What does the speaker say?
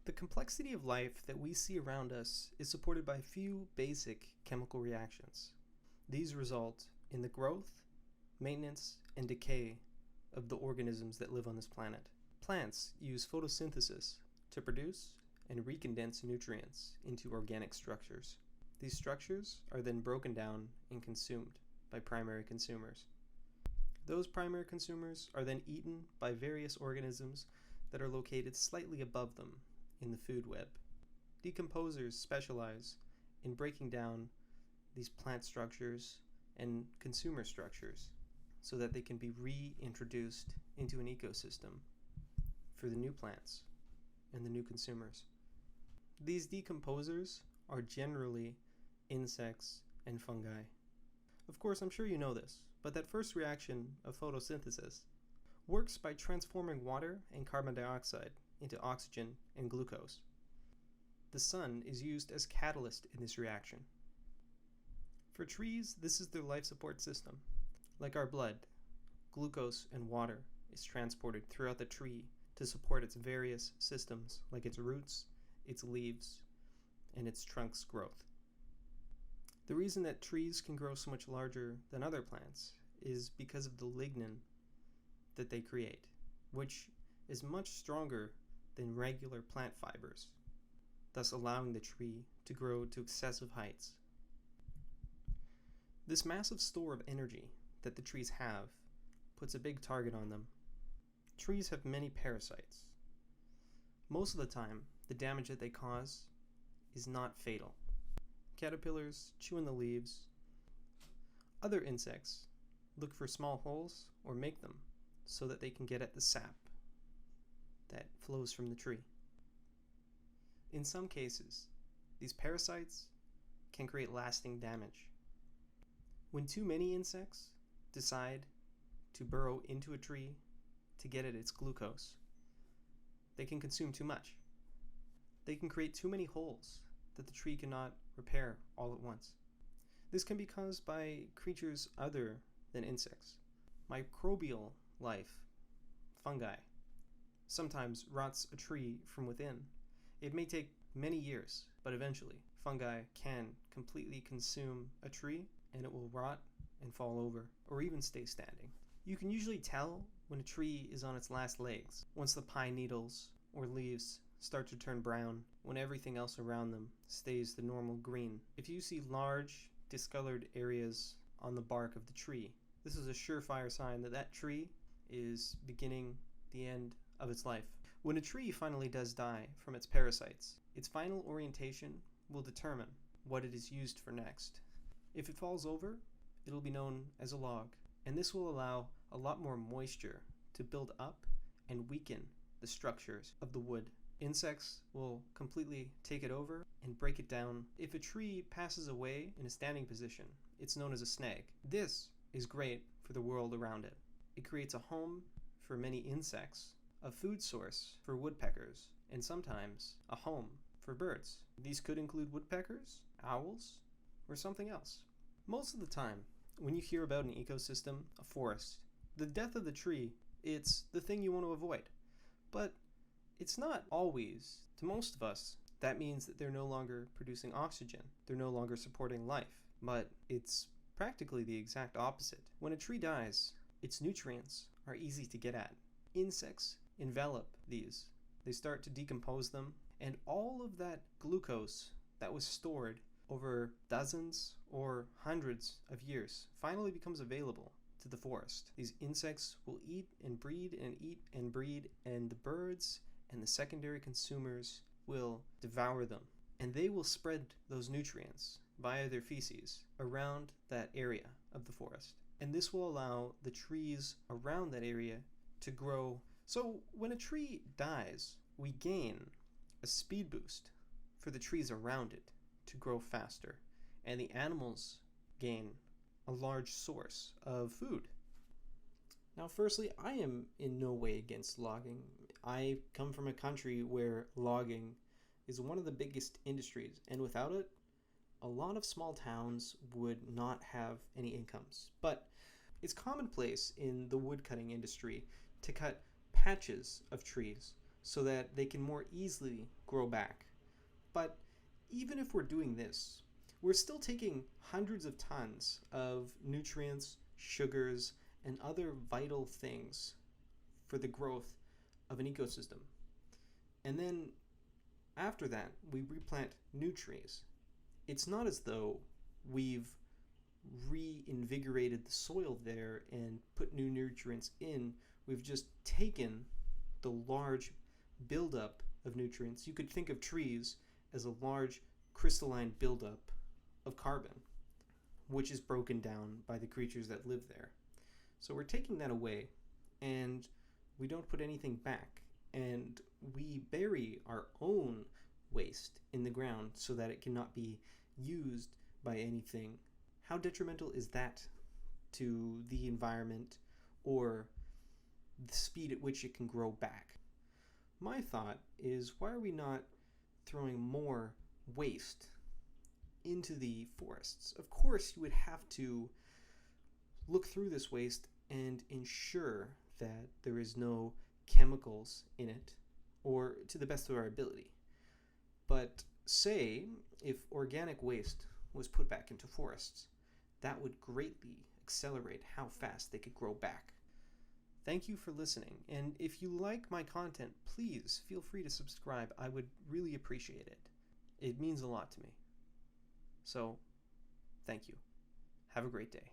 The complexity of life that we see around us is supported by a few basic chemical reactions. These result in the growth, maintenance, and decay of the organisms that live on this planet. Plants use photosynthesis to produce and recondense nutrients into organic structures. These structures are then broken down and consumed by primary consumers. Those primary consumers are then eaten by various organisms that are located slightly above them in the food web. Decomposers specialize in breaking down these plant structures and consumer structures so that they can be reintroduced into an ecosystem for the new plants and the new consumers. These decomposers are generally insects and fungi. Of course, I'm sure you know this, but that first reaction of photosynthesis works by transforming water and carbon dioxide into oxygen and glucose. The sun is used as catalyst in this reaction. For trees, this is their life support system. Like our blood, glucose and water is transported throughout the tree to support its various systems, like its roots, its leaves, and its trunk's growth. The reason that trees can grow so much larger than other plants is because of the lignin that they create, which is much stronger than regular plant fibers, thus allowing the tree to grow to excessive heights. This massive store of energy that the trees have puts a big target on them. Trees have many parasites. Most of the time, the damage that they cause is not fatal. Caterpillars chew in the leaves. Other insects look for small holes or make them so that they can get at the sap that flows from the tree. In some cases, these parasites can create lasting damage. When too many insects decide to burrow into a tree to get at its glucose, they can consume too much. They can create too many holes that the tree cannot repair all at once. This can be caused by creatures other than insects. Microbial life, fungi, sometimes rots a tree from within. It may take many years, but eventually fungi can completely consume a tree and it will rot and fall over, or even stay standing. You can usually tell when a tree is on its last legs once the pine needles or leaves start to turn brown, when everything else around them stays the normal green. If you see large discolored areas on the bark of the tree, this is a surefire sign that that tree is beginning the end of its life. When a tree finally does die from its parasites, its final orientation will determine what it is used for next. If it falls over, it'll be known as a log, and this will allow a lot more moisture to build up and weaken the structures of the wood. Insects will completely take it over and break it down. If a tree passes away in a standing position, it's known as a snag. This is great for the world around it. It creates a home for many insects, a food source for woodpeckers, and sometimes a home for birds. These could include woodpeckers, owls, or something else. Most of the time, when you hear about an ecosystem, a forest, the death of the tree, it's the thing you want to avoid. But it's not always. To most of us, that means that they're no longer producing oxygen. They're no longer supporting life. But it's practically the exact opposite. When a tree dies, its nutrients are easy to get at. Insects envelop these. They start to decompose them, and all of that glucose that was stored over dozens or hundreds of years finally becomes available to the forest. These insects will eat and breed and eat and breed, and the birds and the secondary consumers will devour them, and they will spread those nutrients via their feces around that area of the forest. And this will allow the trees around that area to grow. So when a tree dies, we gain a speed boost for the trees around it to grow faster, and the animals gain a large source of food. Now, firstly, I am in no way against logging. I come from a country where logging is one of the biggest industries, and without it, a lot of small towns would not have any incomes. But it's commonplace in the woodcutting industry to cut patches of trees so that they can more easily grow back. But even if we're doing this, we're still taking hundreds of tons of nutrients, sugars, and other vital things for the growth of an ecosystem. And then after that, we replant new trees. It's not as though we've reinvigorated the soil there and put new nutrients in. We've just taken the large buildup of nutrients. You could think of trees as a large crystalline buildup of carbon, which is broken down by the creatures that live there. So we're taking that away, and we don't put anything back, and we bury our own waste in the ground so that it cannot be used by anything. How detrimental is that to the environment or the speed at which it can grow back? My thought is, why are we not throwing more waste into the forests? Of course, you would have to look through this waste and ensure that there is no chemicals in it, or to the best of our ability. But say if organic waste was put back into forests, that would greatly accelerate how fast they could grow back. Thank you for listening, and if you like my content, please feel free to subscribe. I would really appreciate it. It means a lot to me. So, thank you. Have a great day.